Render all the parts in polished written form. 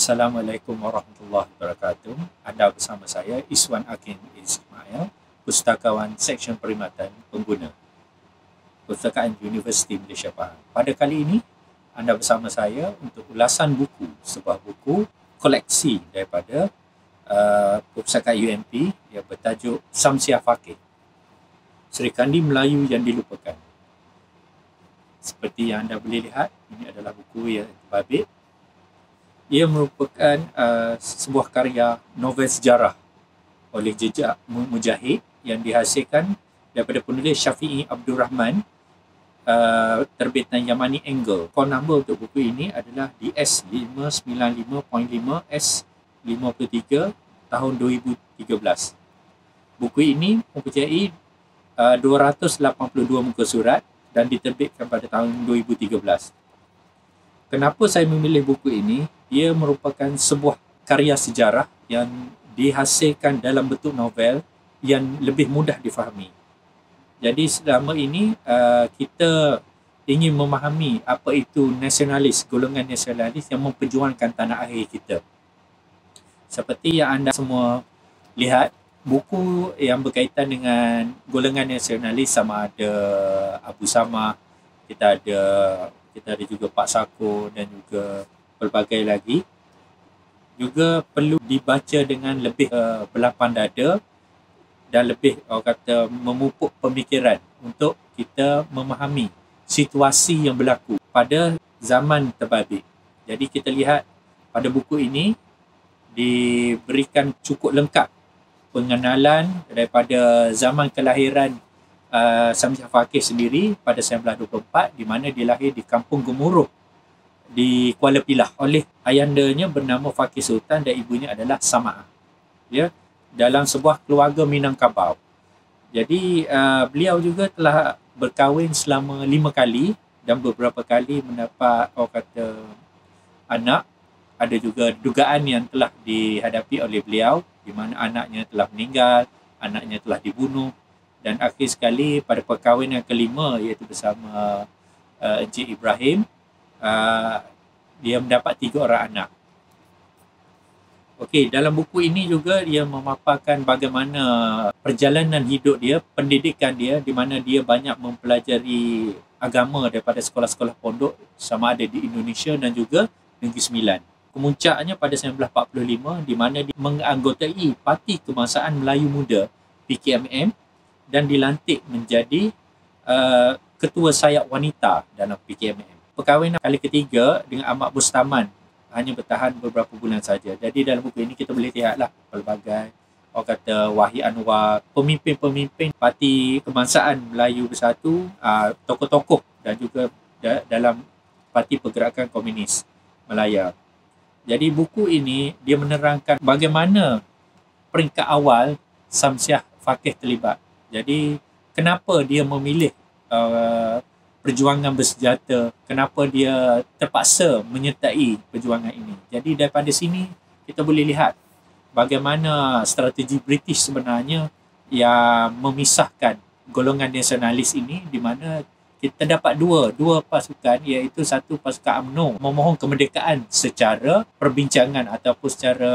Assalamualaikum warahmatullahi wabarakatuh. Anda bersama saya Iswan Akin Ismail, Pustakawan Seksyen Perkhidmatan Pengguna, Perpustakaan Universiti Malaysia Pahang. Pada kali ini, anda bersama saya untuk ulasan buku, sebuah buku koleksi daripada Perpustakaan UMP yang bertajuk Samsiah Faqih, Seri Kandi Melayu yang Dilupakan. Seperti yang anda boleh lihat, ini adalah buku yang terbabit. Ia merupakan sebuah karya novel sejarah oleh Jejak Mujahid yang dihasilkan daripada penulis Syafi'i Abdul Rahman, terbitan Yamani Angle. Call number untuk buku ini adalah DS595.5S53 tahun 2013. Buku ini mempunyai 282 muka surat dan diterbitkan pada tahun 2013. Kenapa saya memilih buku ini? Ia merupakan sebuah karya sejarah yang dihasilkan dalam bentuk novel yang lebih mudah difahami. Jadi selama ini kita ingin memahami apa itu nasionalis, golongan nasionalis yang memperjuangkan tanah air kita. Seperti yang anda semua lihat, buku yang berkaitan dengan golongan nasionalis sama ada Abu Samah, kita ada juga Pak Sako dan juga pelbagai lagi, juga perlu dibaca dengan lebih berlapang dada dan lebih memupuk pemikiran untuk kita memahami situasi yang berlaku pada zaman terbabit. Jadi kita lihat pada buku ini diberikan cukup lengkap pengenalan daripada zaman kelahiran Samsiah Faqih sendiri pada 1924, di mana dia lahir di Kampung Gemuruh di Kuala Pilah oleh ayandanya bernama Faqih Sultan dan ibunya adalah Sama'ah, ya, dalam sebuah keluarga Minangkabau. Jadi beliau juga telah berkahwin selama 5 kali dan beberapa kali mendapat anak. Ada juga dugaan yang telah dihadapi oleh beliau di mana anaknya telah meninggal, anaknya telah dibunuh. Dan akhir sekali pada perkahwinan kelima, iaitu bersama Encik Ibrahim, dia mendapat 3 orang anak. Okey, dalam buku ini juga dia memaparkan bagaimana perjalanan hidup dia, pendidikan dia, di mana dia banyak mempelajari agama daripada sekolah-sekolah pondok sama ada di Indonesia dan juga Negeri Sembilan. Kemuncaknya pada 1945, di mana dia menganggotai Parti Kebangsaan Melayu Muda PKMM dan dilantik menjadi ketua sayap wanita dalam PKMM. Perkahwinan kali ketiga dengan Ahmad Bustaman hanya bertahan beberapa bulan saja. Jadi dalam buku ini kita boleh lihatlah pelbagai Wahid Anwar, pemimpin-pemimpin Parti Kebangsaan Melayu Bersatu, tokoh-tokoh dan juga dalam Parti Pergerakan Komunis Malaya. Jadi buku ini dia menerangkan bagaimana peringkat awal Samsiah Faqih terlibat. Jadi kenapa dia memilih perjuangan bersenjata, kenapa dia terpaksa menyertai perjuangan ini. Jadi daripada sini kita boleh lihat bagaimana strategi British sebenarnya yang memisahkan golongan nasionalis ini, di mana kita dapat dua pasukan, iaitu satu pasukan UMNO memohon kemerdekaan secara perbincangan ataupun secara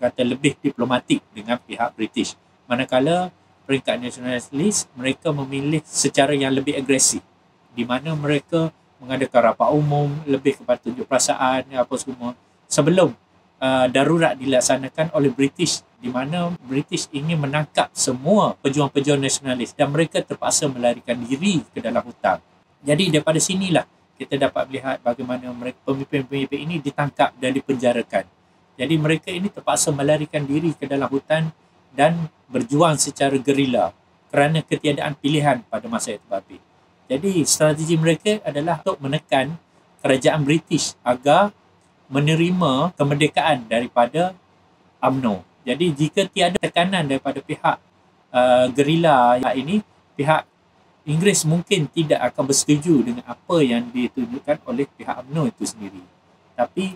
lebih diplomatik dengan pihak British. Manakala peringkat nasionalis mereka memilih secara yang lebih agresif, di mana mereka mengadakan rapat umum lebih kepada tunjuk perasaan apa semua sebelum darurat dilaksanakan oleh British, di mana British ingin menangkap semua pejuang-pejuang nasionalis dan mereka terpaksa melarikan diri ke dalam hutan. Jadi daripada sinilah kita dapat melihat bagaimana mereka, pemimpin-pemimpin ini ditangkap dan dipenjarakan. Jadi mereka ini terpaksa melarikan diri ke dalam hutan dan berjuang secara gerila kerana ketiadaan pilihan pada masa yang terbabit. Jadi strategi mereka adalah untuk menekan kerajaan British agar menerima kemerdekaan daripada UMNO. Jadi jika tiada tekanan daripada pihak gerila ini, pihak Inggeris mungkin tidak akan bersetuju dengan apa yang ditunjukkan oleh pihak UMNO itu sendiri. Tapi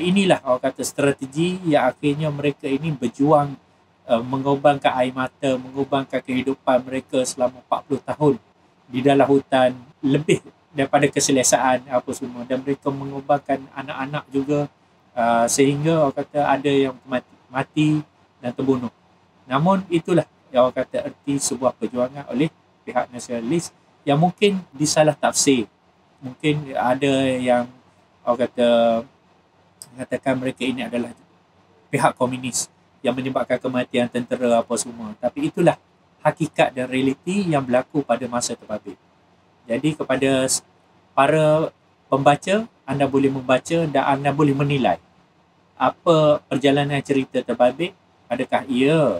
inilah strategi yang akhirnya mereka ini berjuang mengorbankan air mata, mengorbankan kehidupan mereka selama 40 tahun di dalam hutan, lebih daripada keselesaan apa semua, dan mereka mengorbankan anak-anak juga sehingga orang kata ada yang mati dan terbunuh. Namun itulah yang orang kata erti sebuah perjuangan oleh pihak nasionalis yang mungkin disalah tafsir. Mungkin ada yang orang kata mengatakan mereka ini adalah pihak komunis yang menyebabkan kematian tentera apa semua. Tapi itulah hakikat dan realiti yang berlaku pada masa terbabit. Jadi kepada para pembaca, anda boleh membaca dan anda boleh menilai apa perjalanan cerita terbabit. Adakah ia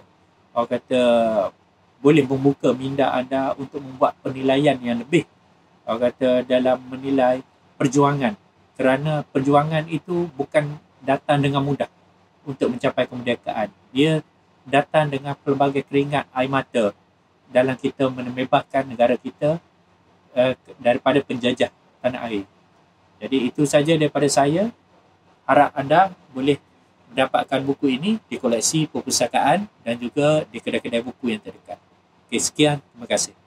orang kata boleh membuka minda anda untuk membuat penilaian yang lebih orang kata dalam menilai perjuangan, kerana perjuangan itu bukan datang dengan mudah untuk mencapai kemerdekaan. Dia datang dengan pelbagai keringat air mata dalam kita membebaskan negara kita daripada penjajah tanah air. Jadi itu saja daripada saya. Harap anda boleh mendapatkan buku ini di koleksi perpustakaan dan juga di kedai-kedai buku yang terdekat. Okey, sekian. Terima kasih.